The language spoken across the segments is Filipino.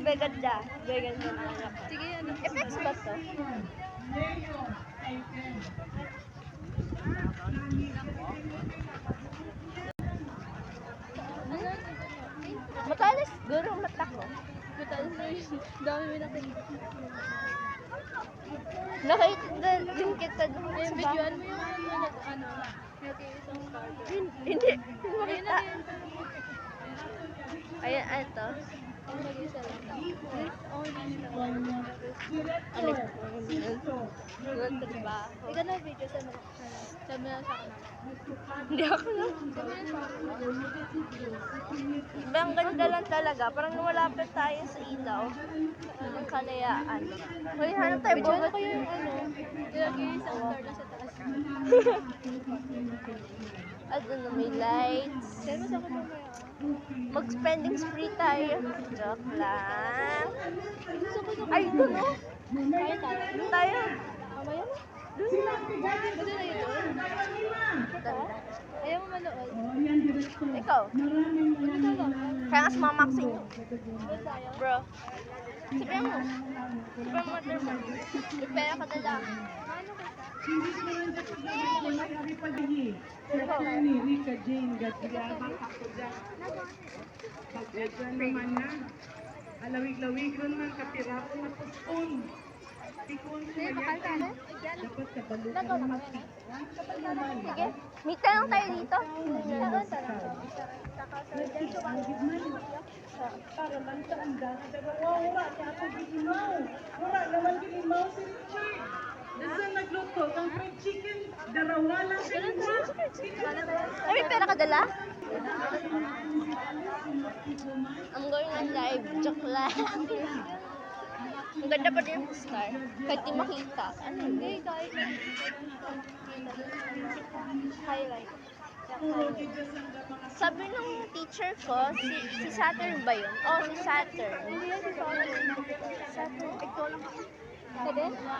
Beganda. Beganda na anak ko. Sige, ano? Effects ba to? Matalas, guro mata ko. Matalas na yun. Dami mo nakita. Nakita din kita doon Eh, sa videoan mo yung ano, isang starter. Hindi. Ayun Makita. na din. Ayan, ano to? Ang mag-isa lang. Oo, hindi na. Ano ito? Trabaho. Ikaw na video sa mga. Sabi na sa akin. Hindi ako lang. Sabi na sa akin. Diba, ang ganda lang talaga. Parang malapit tayo sa ilaw. Ng kalayaan. Hoy, hanap tayo Videoan buhat. ko yung ano. Ilagay sa star na sa taas. At ano, may lights. Sabi mo sa akin mamaya. Mag-spending spree tayo. Joke lang. Gusto ko yung Ay, doon oh. kaya tayo. Doon tayo. Mamaya na. Doon na. Pwede na yun. Ganda. Ayaw mo manood. Ikaw. Ano ka lang? Kaya nga sumamak sa inyo. Ba't tayo? Bro. Sabihan mo. Sabihan mo, mother mo. May pera ka na lang. Ano ka? Rika Jane Gadriaba Kakuda. Pag-edran naman na. Alawig-lawig ron man kapirapo na puspon. Tikon sumaya. Dapat kabalukan na Sige. Meet na lang tayo dito. para man sa anda. Wala siya ako gigimaw. Wala naman gigimaw si Richie. Nasa nagluto ng fried chicken. Darawala sa inyo. Ay, may pera ka dala? I'm going on live. Joke lang. Ang ganda pa din yung star. Kahit di makita. Ano? Hindi, kahit na. Highlight. Sabi nung teacher ko, si Saturn ba yun? Oh, si Saturn. Hindi yan si Father. Saturn. Ikaw lang. Ka din? Ha?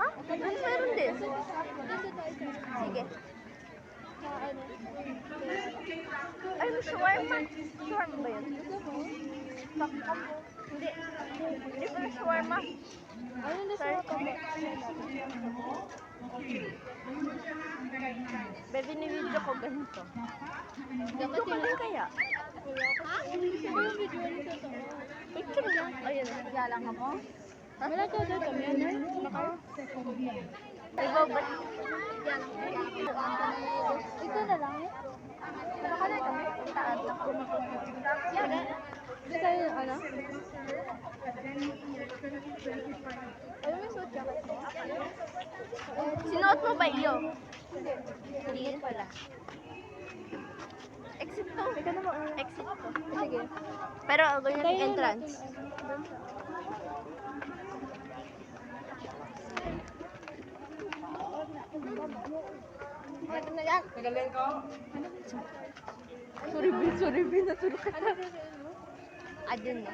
Ano meron din? Dito tayo sir. Sige. Ano? Ay, may shawarma. Shawarma ba yun? Gusto mo? Hindi. Hindi pa yung shawarma. Ano na Sir? sa kami? Baby, ni-video ko ganito. Video ka lang kaya? Wala ko. Gusto ko yung video nito to. Picture lang. Ayun, yalang ka mo. Wala ka doon kami. Ano? Baka? Ikaw ba? Ito na lang eh. Baka na kami. Taan lang. Hindi tayo ano? Ano may suot ka? Sinuot mo ba iyo? Hindi yun pala. Exit to. Ikaw na mo. Exit to. Sige. Pero ganyan yung entrance. Ito na yan. Sorry, Bin. Natulog ka. Ano gagawin mo? Adyan na.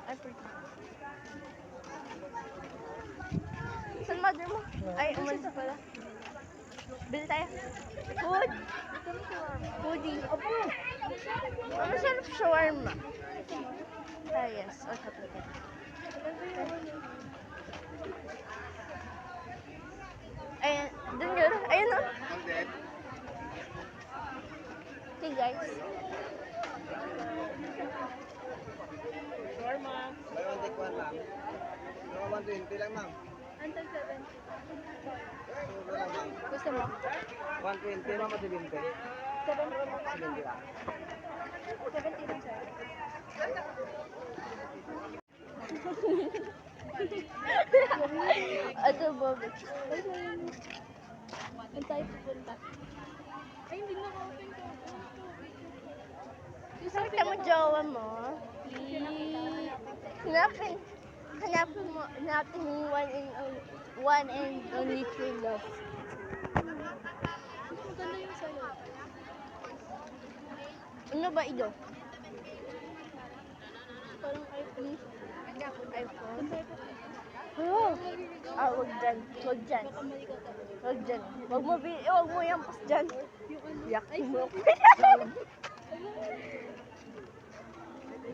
Ay, pretty. Saan mother mo? Ay, umalis pala. Bili tayo. Food. Foodie. Opo. Ano sarap shawarma? Ah, yes. O, tapos. Ayan. Dun yun. Ayun o. Okay, guys. Shawarma. Buy one take one, ma'am. Mga 120 lang, ma'am. Until 7. Sure lang, ma'am. Gusto mo? 120, ma'am, at 20. 7 lang. 70 lang. 70 lang sir. Ano ba? Ang tayo pupunta. Ay, hindi na open ko. Kita mo jowa mo. Hanapin mo one and only true love. Maganda yung sa'yo. Ano ba ito? Parang iPhone. iPhone? Ang tayo Oh! Ah, wag dyan. Wag dyan. baka maligaw tayo. Wag dyan. Wag mo yung pas dyan. Yung ano? Yak mo. Eh,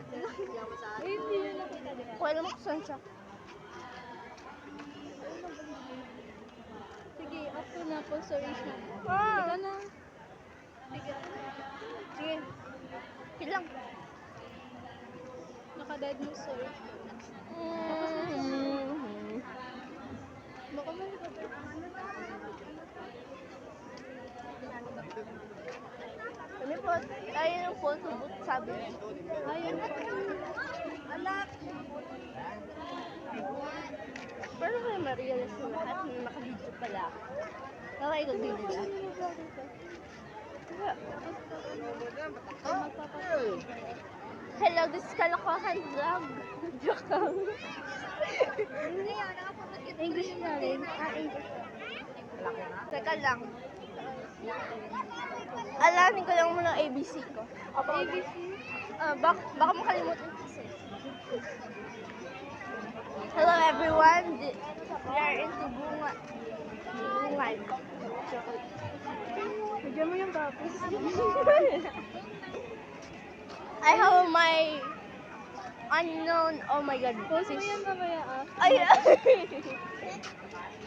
hindi yun nakita, di ba? Kung alam mo kung saan siya. Sige, up to na po, sorry siya. Ah. Ika na. Sige. Kilang. Naka-dead mo, sorry. Baka man ka ba? Kami po, tayo ng photo booth, sabi niya. Ayun po. Anak! Pero kayo ma-realize na lahat na nakabidyo pala ako. Okay, kung di nila. Hello, this is Kalokohan Vlog. Joke lang. English na rin. English. Teka lang. Alamin ko lang muna ang ABC ko. ABC? Baka makalimutan kasi. Hello everyone. We are into bunga. Bungan. Bigyan mo yung tapos. I have my unknown. Oh my god. Post mo yan mamaya ah. Ay!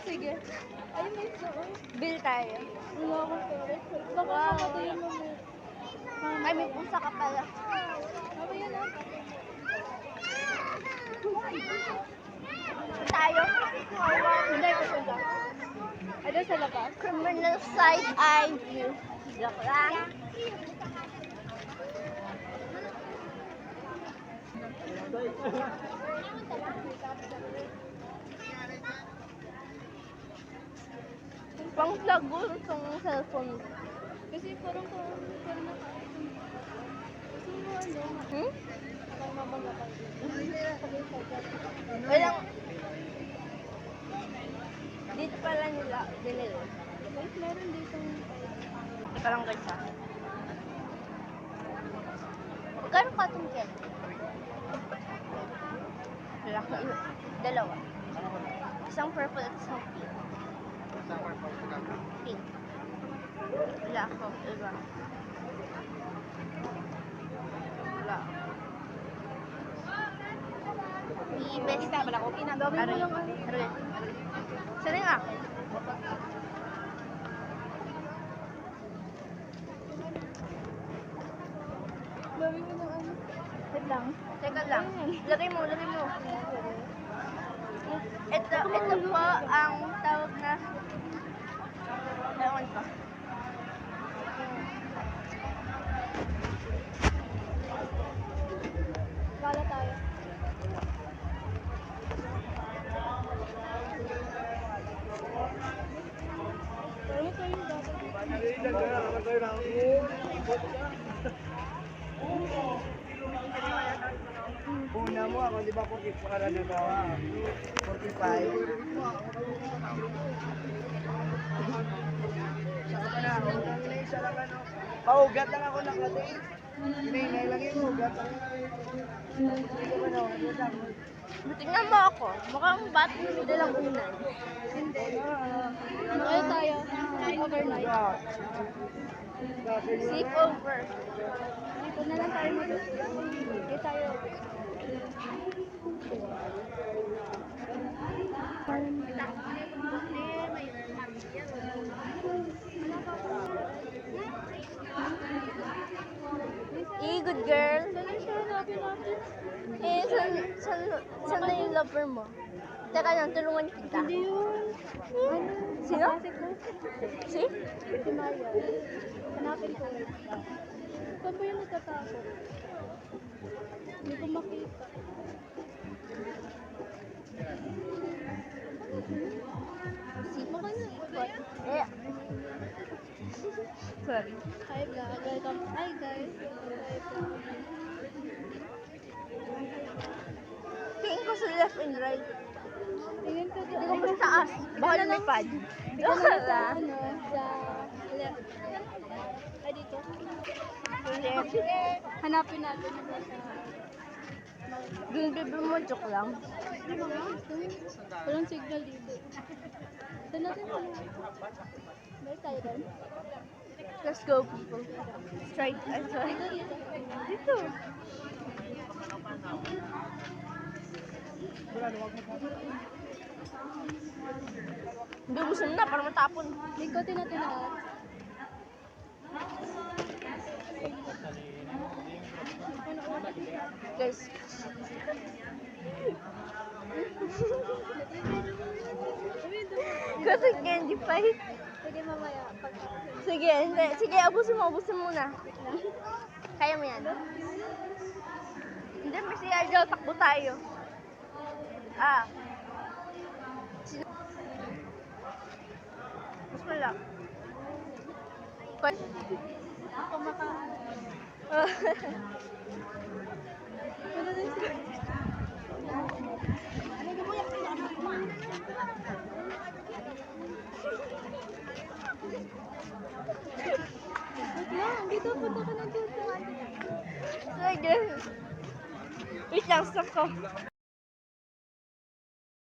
Sige. Ay, may soon. Bill tayo. Wala akong pera. Baka Wow. makatayin mo mo. Ay, may pusa ka pala. Mamaya na. Tayo. Hindi, pupunta. Ay, doon sa labas. Criminal side eye view. Joke lang. Pang vlog ko itong cellphone. Kasi parang nakain. Gusto mo ano? Hmm? Parang mabangga pa. Walang... Dito pala nila binili. Wait, meron dito. Parang gansa. Magkano cotton candy? Laki. Dalawa. Isang purple at isang pink. Pink. Wala ako. Iba. Wala ako. Ibesta pala ko. Gawin mo lang ano. Aroy. Sana nga. Gawin mo ng ano. Wait lang. Teka lang. Lagay mo, lagay mo. Ito po ang tawag na... Ewan ko. Wala tayo. Pero ito yung dapat. Una mo ako, di ba 44 para na ba? 45. Saka na, hanggang na isa lang ano. Paugat lang ako nakati. Hinay lang yung ugat. Hindi ko ba na, ano lang. Tingnan mo ako. Mukhang ba't may dalang unan. Ano tayo? Overnight. Sleep over. Dito na lang tayo Dito tayo. Good girl. Saan siya hanapin natin? Saan na yung lover mo? Teka lang, tulungan kita. Hindi yun. Ano? Sino? Kapatid ko. Si? Si Maya. Hanapin ko. Saan ba yung natatakot? Hindi ko makita. Si? Baka na. Eh. Sorry. Hi vlog. Welcome. Hi guys. Tingin ko sa left and right. Tingin ko Hindi ko pa sa taas. Baka na may pad. Ikaw na sa ano? Sa left. Ay dito. Hanapin natin yung sa... Yung bebe mo, joke lang. Walang signal dito. Saan natin wala? Meron tayo doon? Let's go, people. Straight. I'm sorry. Dito. Dito. Hindi, gusto mo na para matapon. Ikotin natin lahat. Guys. Kasi candy pie. Sige mamaya. Pag... Sige, hindi. Sige, abusin mo muna. Kaya mo yan. Hindi, may si Arjel, takbo tayo. Ah. Mas malak. Ako maka... Ano na yung Wait lang, dito punta ka na dito. Sige. Wait lang, stop ko.